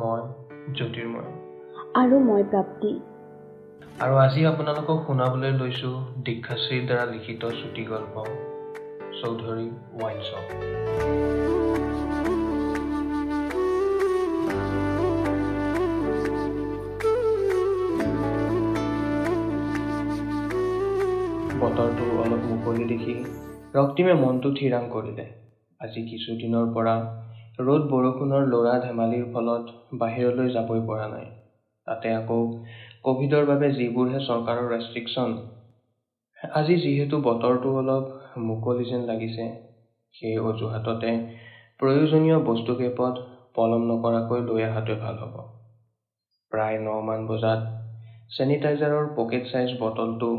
মই জ্যোতিৰ্ময় আৰু মই প্ৰাপ্তি। আৰু আজি আপোনালোকক শুনাবলৈ লৈছোঁ দীক্ষাশ্ৰীৰ দ্বাৰা লিখিত চুটি গল্প চৌধুৰী ৱাইন শ্বপ। বতৰটো অলপ মুকলি দেখি ৰক্তিমে মনটো থিৰাং কৰিলে। আজি কিছুদিনৰ পৰা ৰ'দ বৰষুণৰ লৰা ধেমালিৰ ফলত বাহিৰলৈ যাবই পৰা নাই। তাতে আকৌ কভিডৰ বাবে যিবোৰহে চৰকাৰৰ ৰেষ্ট্ৰিকশ্যন। আজি যিহেতু বতৰটো অলপ মুকলি যেন লাগিছে, সেই অজুহাততে প্ৰয়োজনীয় বস্তুকেইপদ পলম নকৰাকৈ লৈ অহাটোৱে ভাল হ'ব। প্ৰায় 9 মান বজাত চেনিটাইজাৰৰ পকেট চাইজ বটলটো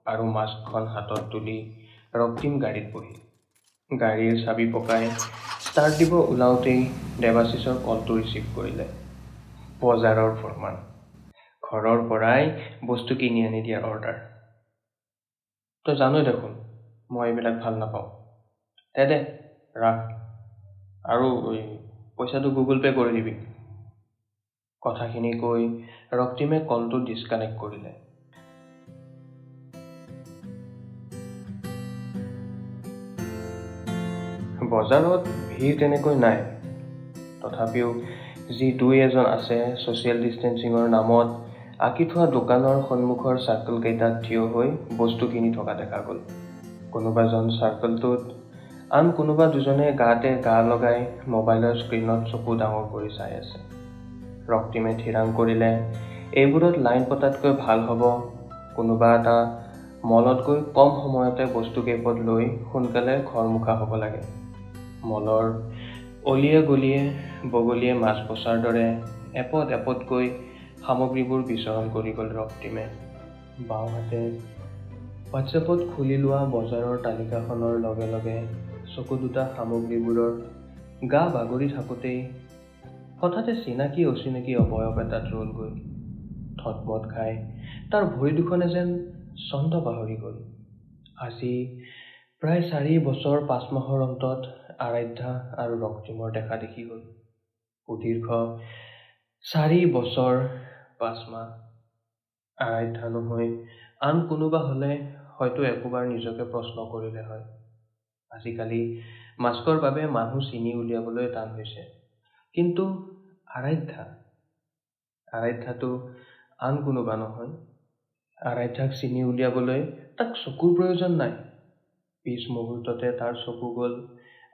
আৰু মাস্কখন হাতত তুলি ৰক্তিম গাড়ীত বহিল। গাড়ীৰ চাবি পকাই ষ্টাৰ্ট দিব ওলাওঁতেই দেৱাশিছৰ কলটো ৰিচিভ কৰিলে। বজাৰৰ ফৰমান, ঘৰৰ পৰাই বস্তু কিনি আনি দিয়াৰ অৰ্ডাৰ। তই জানই দেখোন মই এইবিলাক ভাল নাপাওঁ। দে ৰাখ, আৰু পইচাটো গুগল পে' কৰি দিবি। কথাখিনি কৈ ৰক্তিমে কলটো ডিছকানেক্ট কৰিলে। বজাৰত ভিৰ তেনেকৈ নাই। তথাপিও যি দুই এজন আছে ছ'চিয়েল ডিষ্টেঞ্চিঙৰ নামত আঁকি থোৱা দোকানৰ সন্মুখৰ চাৰ্কলকেইটাত থিয় হৈ বস্তু কিনি থকা দেখা গ'ল। কোনোবাজন চাৰ্কলটোত, আন কোনোবা দুজনে গাতে গা লগাই মোবাইলৰ স্ক্ৰীণত চকু ডাঙৰ কৰি চাই আছে। ৰক্তিমে থিৰাং কৰিলে এইবোৰত লাইন পতাতকৈ ভাল হ'ব কোনোবা এটা মলত গৈ কম সময়তে বস্তুকেইপদ লৈ সোনকালে ঘৰমুখা হ'ব লাগে। মলৰ অলিয়ে গলিয়ে বগলীয়ে মাছ বচাৰ দৰে এপদ এপদকৈ সামগ্ৰীবোৰ বিচৰণ কৰি গ'ল ৰক্তিমে। বাওঁহাতে হোৱাটছএপত খুলি লোৱা বজাৰৰ তালিকাখনৰ লগে লগে চকু দুটা সামগ্ৰীবোৰৰ গা বাগৰি থাকোঁতেই হঠাতে চিনাকি অচিনাকি অৱয়ব এটাত ৰলগৈ। থতমত খাই তাৰ ভৰি দুখনে যেন ছন্দ পাহৰি গ'ল। আজি প্ৰায় 4 বছৰ 5 মাহৰ অন্তত আৰাধ্যা আৰু ৰক্তিমৰ দেখা দেখি গ'ল। সুদীৰ্ঘ 4 বছৰ 5 মাহ। আৰাধ্যা নহয় আন কোনোবা হ'লে হয়তো একোবাৰ নিজকে প্ৰশ্ন কৰিলে হয়। আজিকালি মাস্কৰ বাবে মানুহ চিনি উলিয়াবলৈ টান হৈছে। কিন্তু আৰাধ্যাটো আন কোনোবা নহয়। আৰাধ্যাক চিনি উলিয়াবলৈ তাক চকুৰ প্ৰয়োজন নাই। পিছ মুহূৰ্ততে তাৰ চকু গ'ল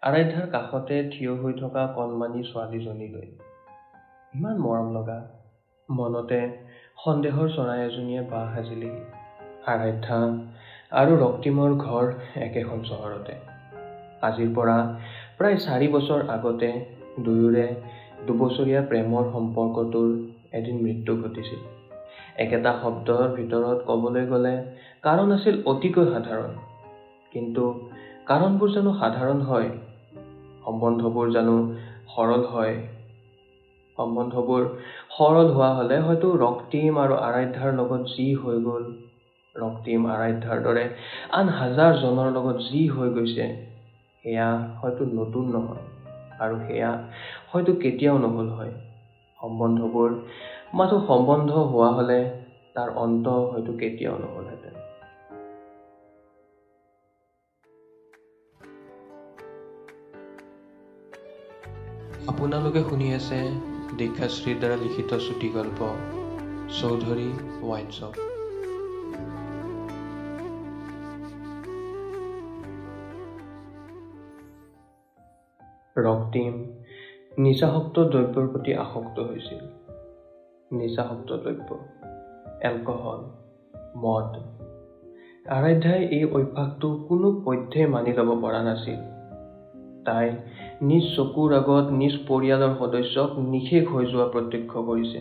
আৰাধ্যাৰ কাষতে থিয় হৈ থকা কণমানি ছোৱালীজনীলৈ। ইমান মৰম লগা। মনতে সন্দেহৰ চৰাই এজনীয়ে বাহ সাজিলেহি। আৰাধ্যা আৰু ৰক্তিমৰ ঘৰ একেখন চহৰতে। আজিৰ পৰা প্ৰায় 4 বছৰ আগতে দুয়োৰে 2 বছৰীয়া প্ৰেমৰ সম্পৰ্কটোৰ এদিন মৃত্যু ঘটিছিল। একেটা শব্দৰ ভিতৰত ক'বলৈ গ'লে কাৰণ আছিল অতিকৈ সাধাৰণ। কিন্তু কাৰণবোৰ জানো সাধাৰণ হয়? সম্বন্ধবোৰ জানো সৰল হয়? সম্বন্ধবোৰ সৰল হোৱা হ'লে হয়তো ৰক্তিম আৰু আৰাধ্যাৰ লগত যি হৈ গ'ল, ৰক্তিম আৰাধ্যাৰ দৰে আন হাজাৰজনৰ লগত যি হৈ গৈছে, সেয়া হয়তো নতুন নহয়, আৰু সেয়া হয়তো কেতিয়াও নহ'ল হয়। সম্বন্ধবোৰ মাথো সম্বন্ধ হোৱা হ'লে তাৰ অন্ত হয়তো কেতিয়াও নহ'লহেঁতেন। আপোনালোকে শুনি আছে দীক্ষাশ্ৰীৰ দ্বাৰা লিখিত চুটি গল্প চৌধুৰী ৱাইন শ্বপ। ৰক্তিম নিচাসক্ত দ্ৰব্যৰ প্ৰতি আসক্ত হৈছিল। নিচাসক্ত দ্ৰব্য, এলকহল, মদ। আৰাধ্যাই এই অভ্যাসটো কোনো পধ্যে মানি ল'ব পৰা নাছিল। তাই নিজ চকুৰ আগত নিজ পৰিয়ালৰ সদস্যক নিঃশেষ হৈ যোৱা প্ৰত্যক্ষ কৰিছে।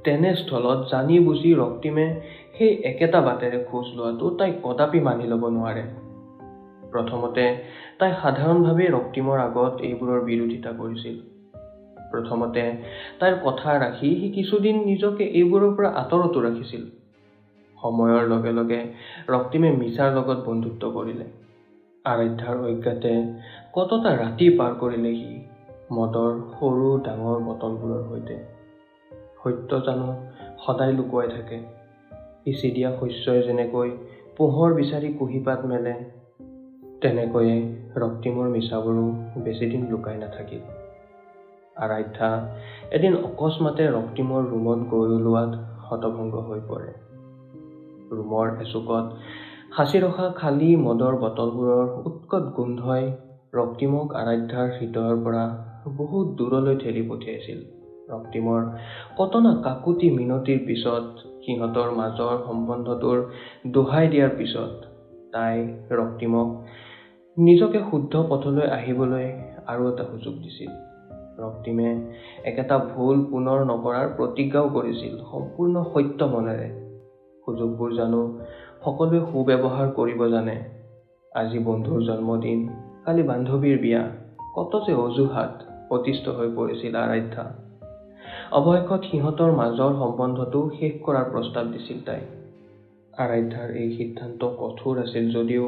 তেনে স্থলত জানি বুজি ৰক্তিমে সেই একেটা বাটেৰে খোজ লোৱাটো তাই কদাপি মানি ল'ব নোৱাৰে। প্ৰথমতে তাই সাধাৰণভাৱে ৰক্তিমৰ আগত এইবোৰৰ বিৰোধিতা কৰিছিল। প্ৰথমতে তাইৰ কথা ৰাখি সি কিছুদিন নিজকে এইবোৰৰ পৰা আঁতৰতো ৰাখিছিল। সময়ৰ লগে লগে ৰক্তিমে মিছাৰ লগত বন্ধুত্ব কৰিলে। আৰাধ্যাৰ অজ্ঞাতে কতটা ৰাতি পাৰ কৰিলে সি। মদৰ সৰু ডাঙৰ বটলবোৰৰ সৈতে। সত্য জানো সদায় লুকুৱাই থাকে। সিঁচি দিয়া শস্যই যেনেকৈ পোহৰ বিচাৰি কুঁহিপাত মেলে, তেনেকৈয়ে ৰক্তিমৰ মিছাবোৰো বেছিদিন লুকাই নাথাকিল। আৰাধ্যা এদিন অকস্মাতে ৰক্তিমৰ ৰুমত গৈ ওলোৱাত হতভম্ব হৈ পৰে। ৰুমৰ এচুকত সাঁচি ৰখা খালী মদৰ বটলবোৰৰ উৎকট গোন্ধই ৰক্তিমক আৰাধ্যাৰ হৃদয়ৰ পৰা বহুত দূৰলৈ ঠেলি পঠিয়াইছিল। ৰক্তিমৰ কতনা কাকুতি মিনতিৰ পিছত, সিহঁতৰ মাজৰ সম্বন্ধটোৰ দোহাই দিয়াৰ পিছত তাই ৰক্তিমক নিজকে শুদ্ধ পথলৈ আহিবলৈ আৰু এটা সুযোগ দিছিল। ৰক্তিমে একেটা ভুল পুনৰ নকৰাৰ প্ৰতিজ্ঞাও কৰিছিল সম্পূৰ্ণ সত্য মনেৰে। সুযোগবোৰ জানো সকলোৱে সুব্যৱহাৰ কৰিব জানে। আজি বন্ধুৰ জন্মদিন, কালি বান্ধৱীৰ বিয়া, কত যে অজুহাত অতিষ্ঠ হৈ পৰিছিল আৰাধ্যা। অৱশেষত সিহঁতৰ মাজৰ সম্বন্ধটো শেষ কৰাৰ প্ৰস্তাৱ দিছিল তাই। আৰাধ্যাৰ এই সিদ্ধান্ত কঠোৰ আছিল যদিও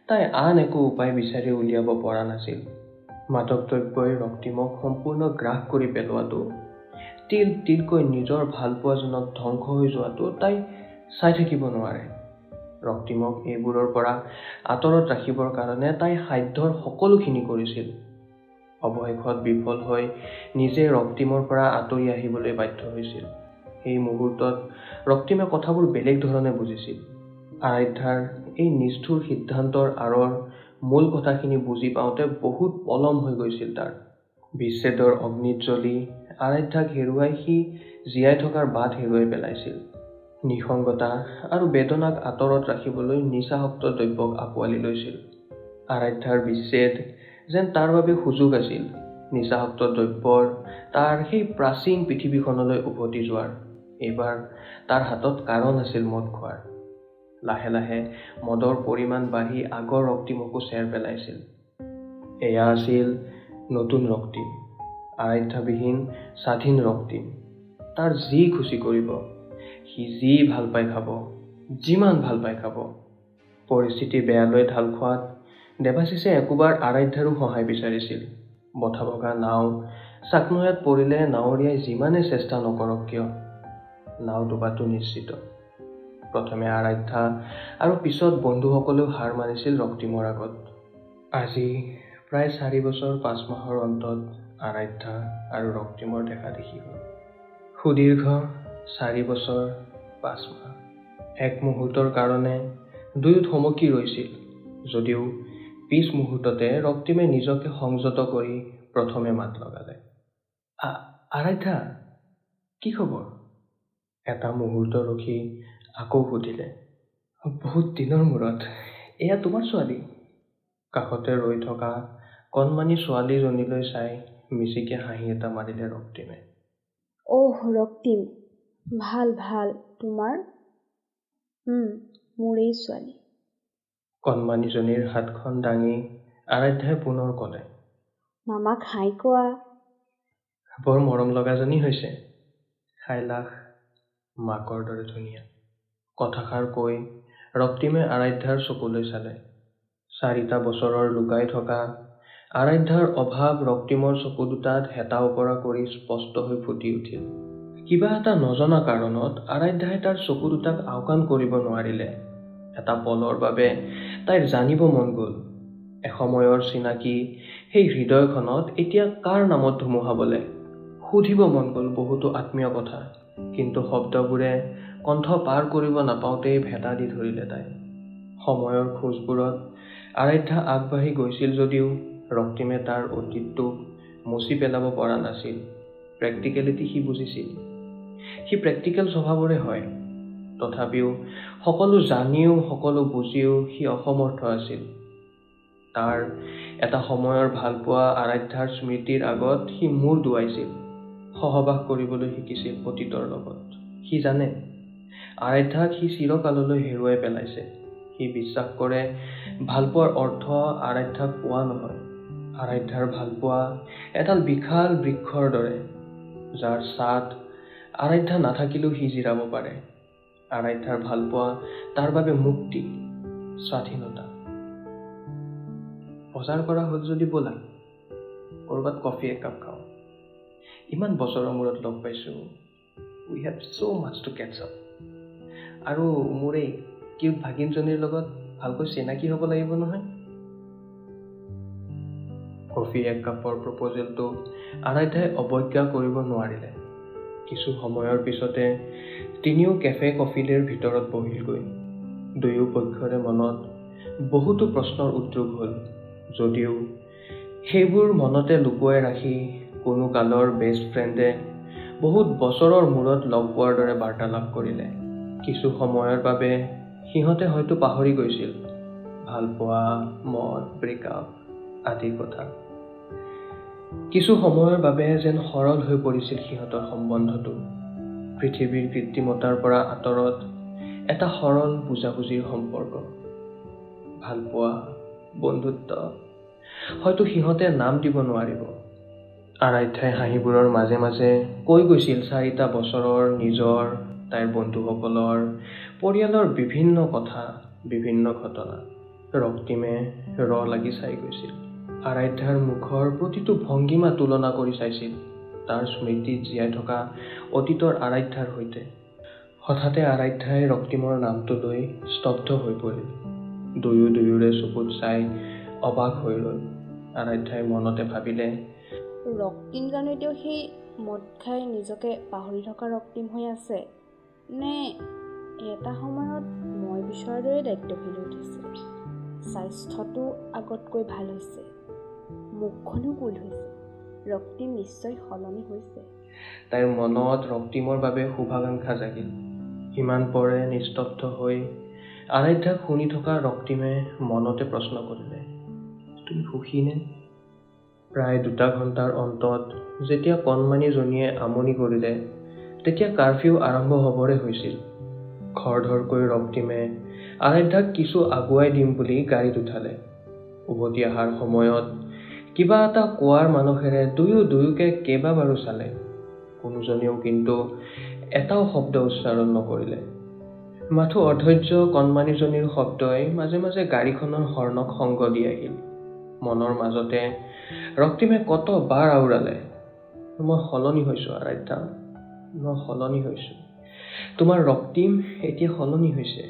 তাই আন একো উপায় বিচাৰি উলিয়াব পৰা নাছিল। মাদক দ্ৰব্যই ৰক্তিমক সম্পূৰ্ণ গ্ৰাস কৰি পেলোৱাটো, তিল তিলকৈ নিজৰ ভালপোৱাজনক ধ্বংস হৈ যোৱাটো তাই চাই থাকিব নোৱাৰে। ৰক্তিমক এইবোৰৰ পৰা আঁতৰত ৰাখিবৰ কাৰণে তাই সাধ্যৰ সকলোখিনি কৰিছিল। অৱশেষত বিফল হৈ নিজে ৰক্তিমৰ পৰা আঁতৰি আহিবলৈ বাধ্য হৈছিল। সেই মুহূৰ্তত ৰক্তিমে কথাবোৰ বেলেগ ধৰণে বুজিছিল। আৰাধ্যাৰ এই নিষ্ঠুৰ সিদ্ধান্তৰ আঁৰৰ মূল কথাখিনি বুজি পাওঁতে বহুত পলম হৈ গৈছিল তাৰ। বিচ্ছেদৰ অগ্নিত জ্বলি আৰাধ্যাক হেৰুৱাই সি জীয়াই থকাৰ বাট হেৰুৱাই পেলাইছিল। নিসংগতা আৰু বেদনাক আঁতৰত ৰাখিবলৈ নিচাসক্ত দ্ৰব্যক আঁকোৱালি লৈছিল। আৰাধ্যাৰ বিচ্ছেদ যেন তাৰ বাবে সুযোগ আছিল, নিচাসক্ত দ্ৰব্যৰ তাৰ সেই প্ৰাচীন পৃথিৱীখনলৈ উভতি যোৱাৰ। এইবাৰ তাৰ হাতত কাৰণ আছিল মদ খোৱাৰ। লাহে লাহে মদৰ পৰিমাণ বাঢ়ি আগৰ ৰক্তিমকো চেৰ পেলাইছিল। এয়া আছিল নতুন ৰক্তিম, আৰাধ্যাবিহীন স্বাধীন ৰক্তিম। তাৰ যি খুচি কৰিব, সি যি ভাল পাই খাব, যিমান ভাল পাই খাব। পৰিস্থিতি বেয়ালৈ ঢাল খোৱাত দেৱাশিছে একোবাৰ আৰাধ্যাৰো সহায় বিচাৰিছিল। বঠা ভগা নাও চাকনৈয়াত পৰিলে নাৱৰীয়াই যিমানে চেষ্টা নকৰক কিয়, নাও ডুবাটো নিশ্চিত। প্ৰথমে আৰাধ্যা আৰু পিছত বন্ধুসকলেও হাৰ মানিছিল ৰক্তিমৰ আগত। আজি প্ৰায় 4 বছৰ 5 মাহৰ অন্তত আৰাধ্যা আৰু ৰক্তিমৰ দেখা দেখি হ'ল। সুদীৰ্ঘ 4 বছৰ 5 মাহ। এক মুহূৰ্তৰ কাৰণে দুয়ো থমকি ৰৈছিল, যদিও পিছ মুহূৰ্ততে ৰক্তিমে নিজকে সংযত কৰি প্ৰথমে মাত লগালে। আৰাধ্যা, কি খবৰ? এটা মুহূৰ্ত ৰখি আকৌ সুধিলে। বহুত দিনৰ মূৰত, এয়া তোমাৰ ছোৱালী? কাষতে ৰৈ থকা কণমানি ছোৱালীজনীলৈ চাই মিচিকে হাঁহি এটা মাৰিলে ৰক্তিমে। অহ ৰক্তিম, ভাল ভাল, তোমাৰ? মোৰ এই ছোৱালী। কণমানিজনীৰ হাতখন দাঙি আৰাধ্যাই পুনৰ ক'লে। মামাক হাই কোৱা। বৰ মৰম লগাজনী হৈছে, খাইলাখ মাকৰ দৰে ধুনীয়া। কথাষাৰ কৈ ৰক্তিমে আৰাধ্যাৰ চকুলৈ চালে। 4টা বছৰৰ লুকাই থকা আৰাধ্যাৰ অভাৱ ৰক্তিমৰ চকু দুটাত হেতা ওপৰা কৰি স্পষ্ট হৈ ফুটি উঠিল। কিবা এটা নজনা কাৰণত আৰাধ্যাই তাৰ চকু দুটাক আওকাণ কৰিব নোৱাৰিলে। এটা পলৰ বাবে তাইৰ জানিব মন গ'ল, এসময়ৰ চিনাকি সেই হৃদয়খনত এতিয়া কাৰ নামত ধুমুহা বলে। সুধিব মন গ'ল বহুতো আত্মীয় কথা, কিন্তু শব্দবোৰে কণ্ঠ পাৰ কৰিব নাপাওঁতেই ভেটা দি ধৰিলে তাই। সময়ৰ খোজবোৰত আৰাধ্যা আগবাঢ়ি গৈছিল যদিও ৰক্তিমে তাৰ অতীতটোক মচি পেলাব পৰা নাছিল। প্ৰেক্টিকেলিটি সি বুজিছিল, সি প্ৰেক্টিকেল স্বভাৱৰে হয়। তথাপিও সকলো জানিও সকলো বুজিও সি অসমৰ্থ আছিল। তাৰ এটা সময়ৰ ভালপোৱা আৰাধ্যাৰ স্মৃতিৰ আগত সি মূৰ দোৱাইছিল, সহবাস কৰিবলৈ শিকিছিল অতীতৰ লগত। সি জানে আৰাধ্যাক সি চিৰকাললৈ হেৰুৱাই পেলাইছে। সি বিশ্বাস কৰে ভালপোৱাৰ অৰ্থ আৰাধ্যাক পোৱা নহয়। আৰাধ্যাৰ ভালপোৱা এডাল বিশাল বৃক্ষৰ দৰে, যাৰ ছাট আৰাধ্যা নাথাকিলেও সি জিৰাব পাৰে। আৰাধ্যাৰ ভালপোৱা তাৰ বাবে মুক্তি, স্বাধীনতা। বজাৰ কৰা হ'ল যদি ব'লা। ক'ৰবাত কফি একাপ খাওঁ। ইমান বছৰৰ মূৰত লগ পাইছোঁ। We have so' much to catch up. আৰু মোৰ এই কিউট ভাগিনজনীৰ লগত ভালকৈ চিনাকি হ'ব লাগিব নহয়। কফি এক কাপৰ প্ৰপ'জেলটো আৰাধ্যাই অৱজ্ঞা কৰিব নোৱাৰিলে। কিছু সময়ৰ পিছতে তিনিও কেফে কফিডেৰ ভিতৰত বহিলগৈ। দুয়ো পক্ষৰে মনত বহুতো প্ৰশ্নৰ উদ্যোগ হ'ল, যদিও সেইবোৰ মনতে লুকুৱাই ৰাখি কোনো কালৰ বেষ্ট ফ্ৰেণ্ডে বহুত বছৰৰ মূৰত লগ পোৱাৰ দৰে বাৰ্তালাপ কৰিলে। কিছু সময়ৰ বাবে সিহঁতে হয়তো পাহৰি গৈছিল ভালপোৱা, মদ, ব্ৰেকআপ আদিৰ কথা। কিছু সময়ৰ বাবে যেন সৰল হৈ পৰিছিল সিহঁতৰ সম্বন্ধটো। পৃথিৱীৰ কৃত্ৰিমতাৰ পৰা আঁতৰত এটা সৰল বুজাবুজিৰ সম্পৰ্ক। ভালপোৱা, বন্ধুত্ব, হয়তো সিহঁতে নাম দিব নোৱাৰিব। আৰাধ্যাই হাঁহিবোৰৰ মাজে মাজে কৈ গৈছিল 4টা বছৰৰ নিজৰ, তাইৰ বন্ধুসকলৰ, পৰিয়ালৰ বিভিন্ন কথা, বিভিন্ন ঘটনা। ৰক্তিমে লাগি চাই গৈছিল। আৰাধ্যাৰ মুখৰ প্ৰতিটো ভংগীমা তুলনা কৰি চাইছিল তাৰ স্মৃতিত জীয়াই থকা অতীতৰ আৰাধ্যাৰ সৈতে। হঠাতে আৰাধ্যাই ৰক্তিমৰ নামটো লৈ স্তব্ধ হৈ পৰিল। দুয়োৰে চকুত চাই অবাক হৈ ৰ'ল। আৰাধ্যাই মনতে ভাবিলে, ৰক্তিম জানো এতিয়াও সেই মদ খাই নিজকে পাহৰি থকা ৰক্তিম হৈ আছে, নে এটা সময়ত মই বিচৰাৰ দৰে দায়িত্বশীল হৈ উঠিছে। স্বাস্থ্যটো আগতকৈ ভাল হৈছে, মুখখনো কুল হৈছে। ৰক্তিম নিশ্চয় সলনি হৈছে। তাইৰ মনত ৰক্তিমৰ বাবে শুভাকাংক্ষা জাগিল। ইমান পৰে নিস্তব্ধ হৈ আৰাধ্যাক শুনি থকা ৰক্তিমে মনতে প্ৰশ্ন কৰিলে, তুমি সুখী নে? প্ৰায় 2 ঘণ্টাৰ অন্তত যেতিয়া কণমানিজনীয়ে আমনি কৰিলে, তেতিয়া কাৰফিউ আৰম্ভ হ'বৰে হৈছিল। খৰধৰকৈ ৰক্তিমে আৰাধ্যাক কিছু আগুৱাই দিম বুলি গাড়ীত উঠালে। উভতি অহাৰ সময়ত কিবা এটা কোৱাৰ মানসেৰে দুয়োকে কেইবাবাৰো চালে। কোনোজনেও কিন্তু এটাও শব্দ উচ্চাৰণ নকৰিলে। মাথো অধৈৰ্য কণমানিজনীৰ শব্দই মাজে মাজে গাড়ীখনৰ হৰ্ণক সংগ দি আহিল। মনৰ মাজতে ৰক্তিমে কতবাৰ আওৰালে, মই সলনি হৈছোঁ আৰাধ্যা, মই সলনি হৈছোঁ। তোমাৰ ৰক্তিম এতিয়া সলনি হৈছে।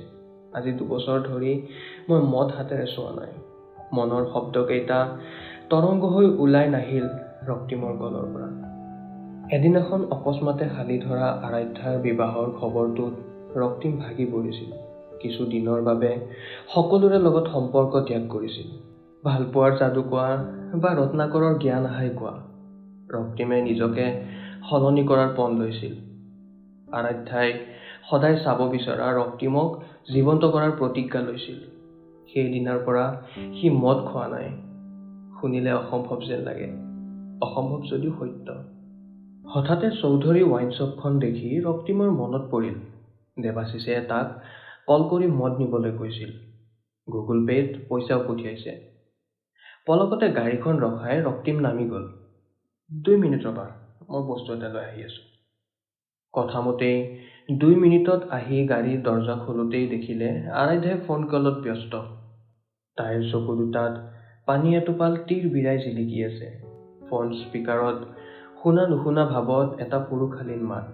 আজি 2 বছৰ ধৰি মই মদ হাতেৰে চোৱা নাই। মনৰ শব্দকেইটা তৰংগ হৈ ওলাই নাহিল ৰক্তিমৰ গলৰ পৰা। এদিনাখন অকস্মাতে হালি ধৰা আৰাধ্যাৰ বিবাহৰ খবৰটোত ৰক্তিম ভাগি পৰিছিল। কিছু দিনৰ বাবে সকলোৰে লগত সম্পৰ্ক ত্যাগ কৰিছিল। ভালপোৱাৰ যাদু কোৱা বা ৰত্নাকৰৰ জ্ঞান আহাই কোৱা, ৰক্তিমে নিজকে সলনি কৰাৰ পণ লৈছিল। আৰাধ্যাই সদায় চাব বিচৰা ৰক্তিমক জীৱন্ত কৰাৰ প্ৰতিজ্ঞা লৈছিল। সেইদিনাৰ পৰা সি মদ খোৱা নাই। শুনিলে অসম্ভৱ যেন লাগে, অসম্ভৱ যদিও সত্য। হঠাতে চৌধুৰী ৱাইন শ্বপখন দেখি ৰক্তিমৰ মনত পৰিল দেৱাশিছে তাক কল কৰি মদ নিবলৈ কৈছিল। গুগল পে'ত পইচাও পঠিয়াইছে। পলকতে গাড়ীখন ৰখাই ৰক্তিম নামি গ'ল। 2 মিনিট ৰবা, মই বস্তু এটা লৈ আহি আছোঁ। কথামতেই 2 মিনিটত আহি গাড়ীৰ দৰ্জা খোলোতেই দেখিলে আৰাধ্যাই ফোন কলত ব্যস্ত। তাইৰ চকু দুটাত পানী এটোপাল তীৰ বিৰাই জিলিকি আছে। ফোন স্পীকাৰত শুনা নুশুনা ভাৱত এটা পুৰুষালীন মাত।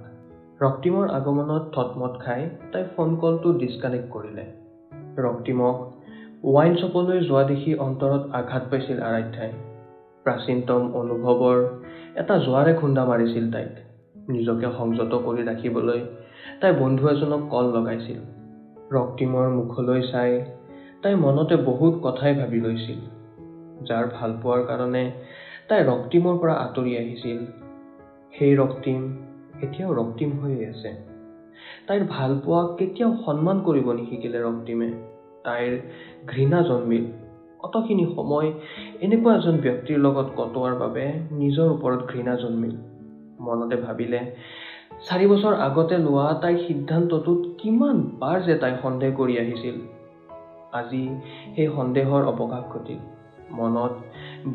ৰক্তিমৰ আগমনত থতমত খাই তাই ফোন কলটো ডিছকানেক্ট কৰিলে। ৰক্তিমক ৱাইন শ্বপলৈ যোৱা দেখি অন্তৰত আঘাত পাইছিল আৰাধ্যাই। প্ৰাচীনতম অনুভৱৰ এটা জোৱাৰে খুন্দা মাৰিছিল তাইক। নিজকে সংযত কৰি ৰাখিবলৈ তাই বন্ধু এজনক কল লগাইছিল। ৰক্তিমৰ মুখলৈ চাই তাই মনতে বহুত কথাই ভাবি লৈছিল। যাৰ ভালপোৱাৰ কাৰণে তাই ৰক্তিমৰ পৰা আঁতৰি আহিছিল, সেই ৰক্তিম এতিয়াও ৰক্তিম হৈয়ে আছে। তাইৰ ভালপোৱাক কেতিয়াও সন্মান কৰিব নিশিকিলে ৰক্তিমে। তাইৰ ঘৃণা জন্মিল অতখিনি সময় এনেকুৱা এজন ব্যক্তিৰ লগত কটোৱাৰ বাবে নিজৰ ওপৰত ঘৃণা জন্মিল। মনতে ভাবিলে 4 বছৰ আগতে লোৱা তাইৰ সিদ্ধান্তটোত কিমান বাৰ যে তাই সন্দেহ কৰি আহিছিল। আজি সেই সন্দেহৰ অৱকাশ ঘটিল। মনত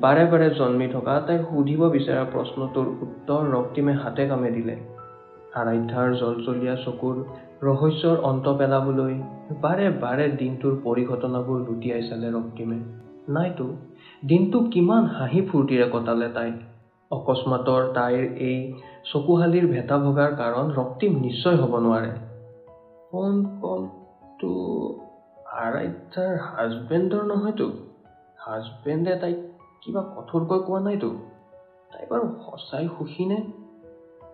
বাৰে বাৰে জন্মি থকা তাই সুধিব বিচৰা প্ৰশ্নটোৰ উত্তৰ ৰক্তিমে হাতে কামে দিলে। আৰাধ্যাৰ জলজলীয়া চকুৰ ৰহস্যৰ অন্ত পেলাবলৈ বাৰে বাৰে দিনটোৰ পৰিঘটনাবোৰ লুটিয়াই চালে ৰক্তিমে। নাইতো দিনটো কিমান হাঁহি ফূৰ্তিৰে কটালে তাই। অকস্মাতৰ তাইৰ এই চকুহালিৰ ভেটা ভগাৰ কাৰণ ৰক্তিম নিশ্চয় হ'ব নোৱাৰে। ফোন কলটো আৰাধ্যাৰ হাজবেণ্ডৰ নহয়তো? হাজবেণ্ডে তাইক কিবা কঠোৰকৈ কোৱা নাইতো? তাই বাৰু সঁচাই সুখী নে?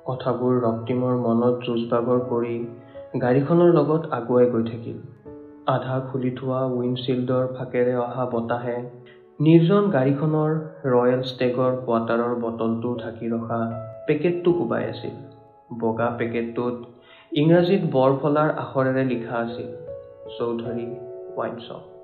কথাবোৰ ৰক্তিমৰ মনত যুঁজবাগৰ কৰি গাড়ীখনৰ লগত আগুৱাই গৈ থাকিল। আধা খুলি থোৱা উইণ্ডশ্বিল্ডৰ ফাকেৰে অহা বতাহে নিৰ্জন গাড়ীখনৰ ৰয়েল ষ্টেগৰ কোৱাৰ্টাৰৰ বটলটো ঢাকি ৰখা পেকেটটো কোবাই আছিল। বগা পেকেটটোত ইংৰাজীত বৰফলাৰ আখৰেৰে লিখা আছিল, চৌধুৰী ৱাইন শ্বপ।